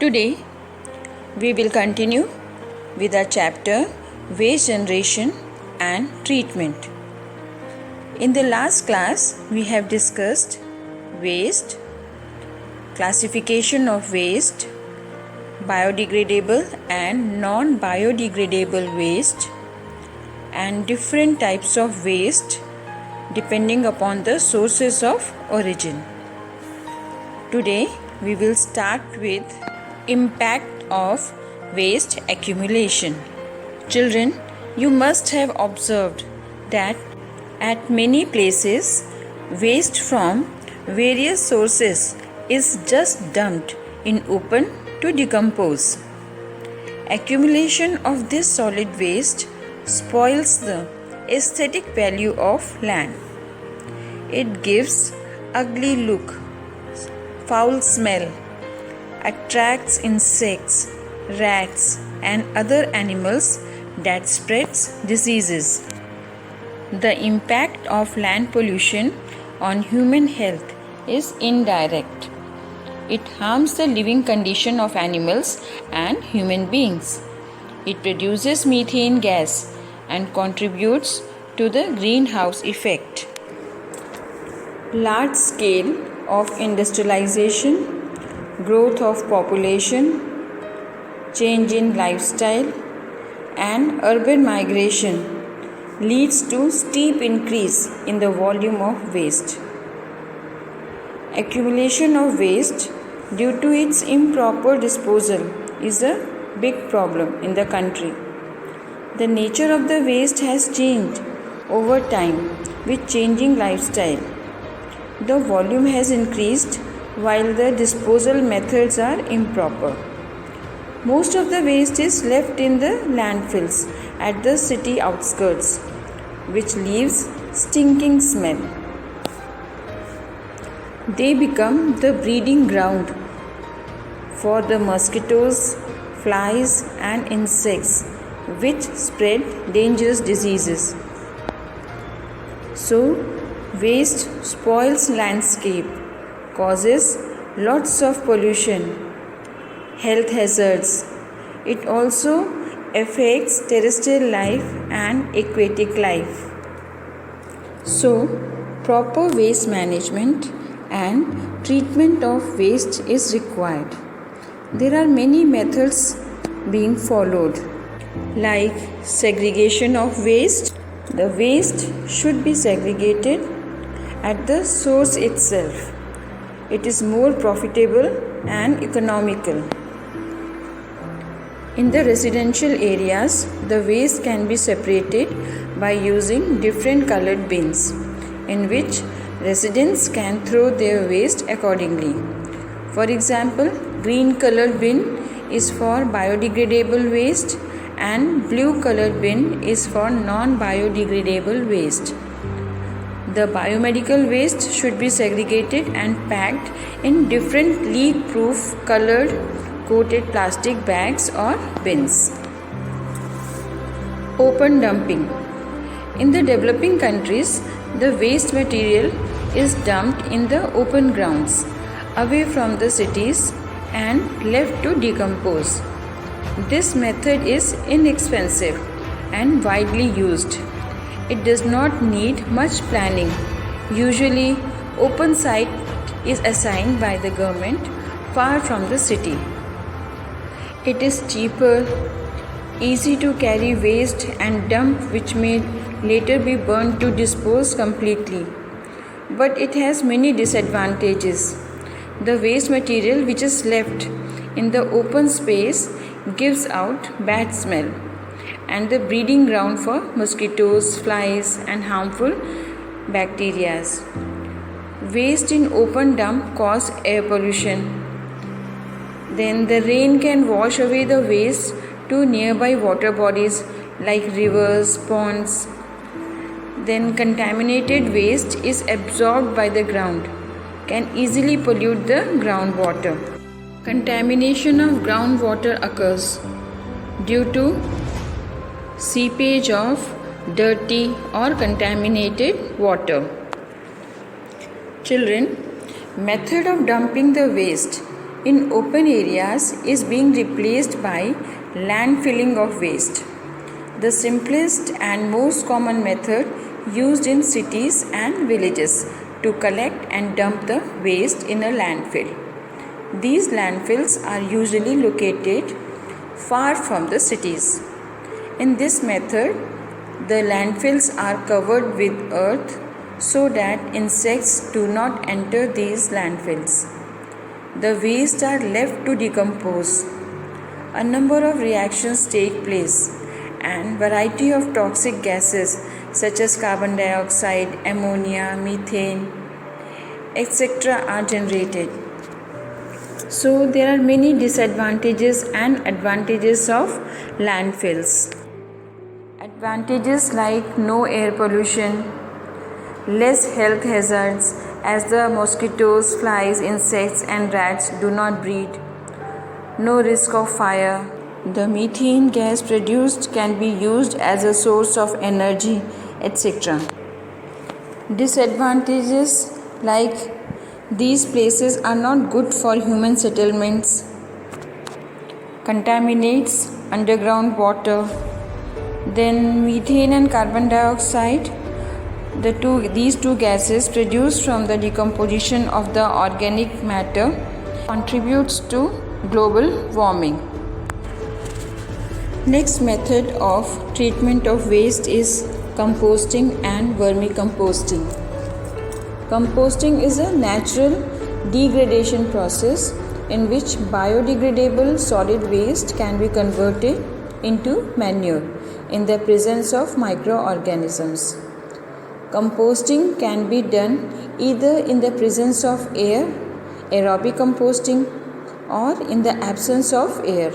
Today, we will continue with our chapter Waste Generation and Treatment. In the last class, we have discussed waste, classification of waste, biodegradable and non-biodegradable waste, and different types of waste depending upon the sources of origin. Today, we will start with impact of waste accumulation. Children, you must have observed that at many places, waste from various sources is just dumped in open to decompose. Accumulation of this solid waste spoils the aesthetic value of land. It gives ugly look, foul smell, attracts insects, rats and other animals that spreads diseases. The impact of land pollution on human health is indirect. It harms the living condition of animals and human beings. It produces methane gas and contributes to the greenhouse effect. Large scale of industrialization, growth of population, change in lifestyle, and urban migration leads to steep increase in the volume of waste. Accumulation of waste due to its improper disposal is a big problem in the country. The nature of the waste has changed over time with changing lifestyle. The volume has increased while the disposal methods are improper. Most of the waste is left in the landfills at the city outskirts, which leaves stinking smell. They become the breeding ground for the mosquitoes, flies and insects which spread dangerous diseases. So, waste spoils landscape, causes lots of pollution, health hazards. It also affects terrestrial life and aquatic life. So, proper waste management and treatment of waste is required. There are many methods being followed, like segregation of waste. The waste should be segregated at the source itself. It is more profitable and economical. In the residential areas, the waste can be separated by using different colored bins, in which residents can throw their waste accordingly. For example, green colored bin is for biodegradable waste and blue colored bin is for non-biodegradable waste. The biomedical waste should be segregated and packed in different leak-proof colored coated plastic bags or bins. Open dumping. In the developing countries, the waste material is dumped in the open grounds, away from the cities and left to decompose. This method is inexpensive and widely used. It does not need much planning. Usually, open site is assigned by the government far from the city. It is cheaper, easy to carry waste and dump, which may later be burned to dispose completely. But it has many disadvantages. The waste material which is left in the open space gives out bad smell and the breeding ground for mosquitoes, flies and harmful bacteria. Waste in open dump cause air pollution. Then the rain can wash away the waste to nearby water bodies like rivers, ponds. Then contaminated waste is absorbed by the ground, can easily pollute the groundwater. Contamination of groundwater occurs due to seepage of dirty or contaminated water. Children, method of dumping the waste in open areas is being replaced by landfilling of waste. The simplest and most common method used in cities and villages to collect and dump the waste in a landfill. These landfills are usually located far from the cities. In this method, the landfills are covered with earth so that insects do not enter these landfills. The waste are left to decompose. A number of reactions take place and variety of toxic gases such as carbon dioxide, ammonia, methane, etc. are generated. So there are many disadvantages and advantages of landfills. Advantages like no air pollution, less health hazards as the mosquitoes, flies, insects and rats do not breed, no risk of fire. The methane gas produced can be used as a source of energy, etc. Disadvantages like these places are not good for human settlements, contaminates underground water. Then methane and carbon dioxide, these two gases produced from the decomposition of the organic matter contributes to global warming. Next method of treatment of waste is composting and vermicomposting. Composting is a natural degradation process in which biodegradable solid waste can be converted into manure in the presence of microorganisms. Composting can be done either in the presence of air, aerobic composting, or in the absence of air,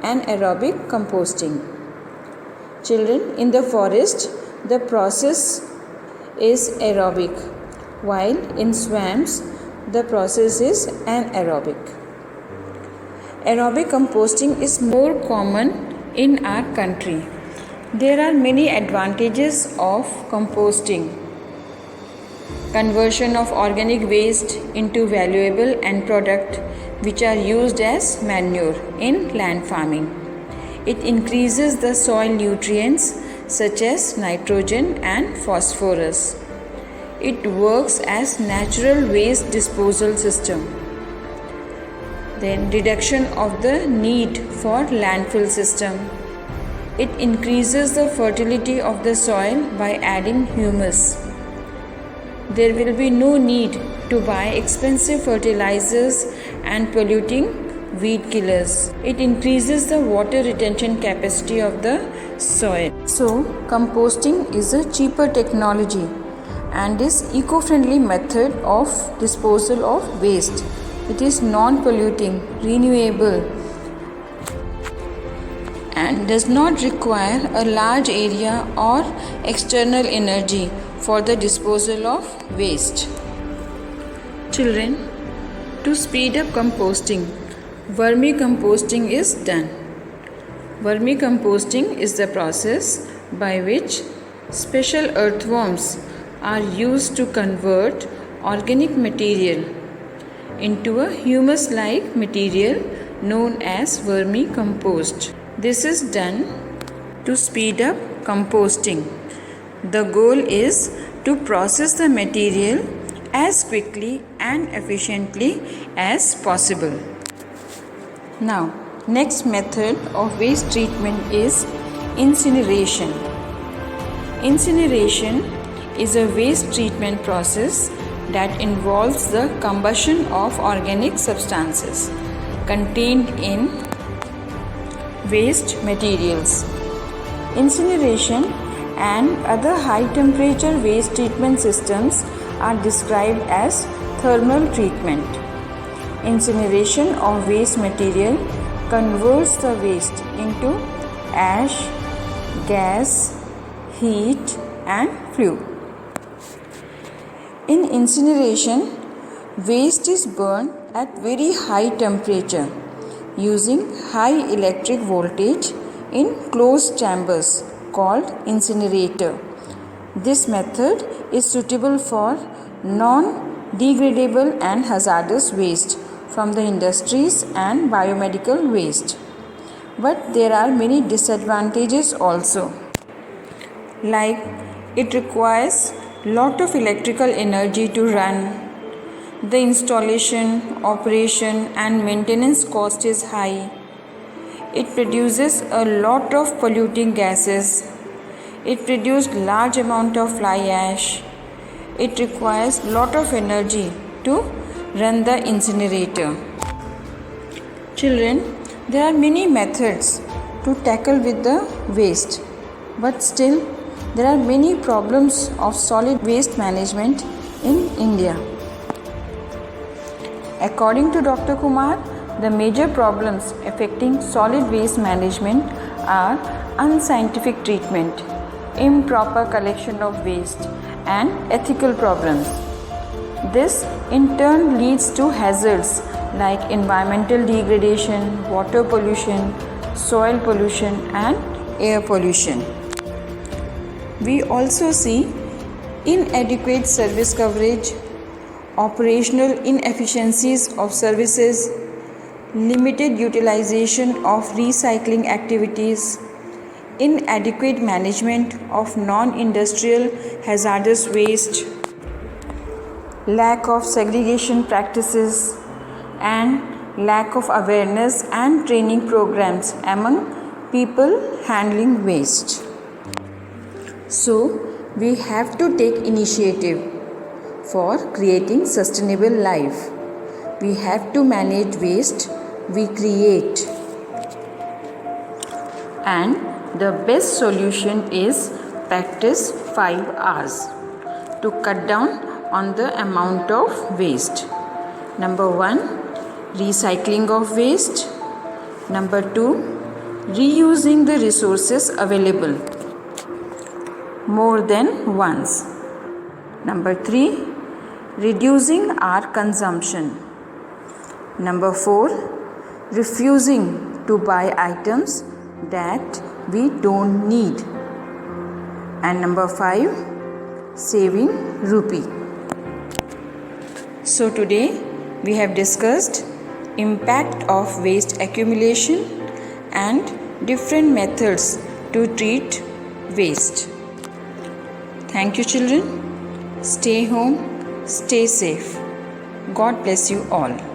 anaerobic composting. Children, in the forest, the process is aerobic, while in swamps, the process is anaerobic. Aerobic composting is more common in our country. There are many advantages of composting. Conversion of organic waste into valuable end product which are used as manure in land farming. It increases the soil nutrients such as nitrogen and phosphorus. It works as natural waste disposal system. Then reduction of the need for landfill system. It increases the fertility of the soil by adding humus. There will be no need to buy expensive fertilizers and polluting weed killers. It increases the water retention capacity of the soil. So, composting is a cheaper technology and is eco-friendly method of disposal of waste. It is non-polluting, renewable, and does not require a large area or external energy for the disposal of waste. Children, to speed up composting, vermicomposting is done. Vermicomposting is the process by which special earthworms are used to convert organic material into a humus-like material known as vermicompost. This is done to speed up composting. The goal is to process the material as quickly and efficiently as possible. Now, next method of waste treatment is incineration. Incineration is a waste treatment process that involves the combustion of organic substances contained in waste materials. Incineration and other high temperature waste treatment systems are described as thermal treatment. Incineration of waste material converts the waste into ash, gas, heat and flue. In incineration, waste is burned at very high temperature using high electric voltage in closed chambers called incinerator. This method is suitable for non-degradable and hazardous waste. from the industries and biomedical waste. But there are many disadvantages also. Like it requires lot of electrical energy to run. The installation, operation and maintenance cost is high. It produces a lot of polluting gases. It produces large amount of fly ash. It requires lot of energy to run the incinerator. Children, there are many methods to tackle with the waste, but still there are many problems of solid waste management in India. According to Dr. Kumar, the major problems affecting solid waste management are unscientific treatment, improper collection of waste, and ethical problems. This in turn leads to hazards like environmental degradation, water pollution, soil pollution, and air pollution. We also see inadequate service coverage, operational inefficiencies of services, limited utilization of recycling activities, inadequate management of non-industrial hazardous waste, lack of segregation practices, and lack of awareness and training programs among people handling waste. So, we have to take initiative for creating sustainable life. We have to manage waste we create. And the best solution is practice 5 R's to cut down on the amount of waste. Number 1, recycling of waste. Number 2, reusing the resources available more than once. Number 3, reducing our consumption. Number 4, refusing to buy items that we don't need. And number 5, saving rupee. So today we have discussed impact of waste accumulation and different methods to treat waste. Thank you, children. Stay home, stay safe. God bless you all.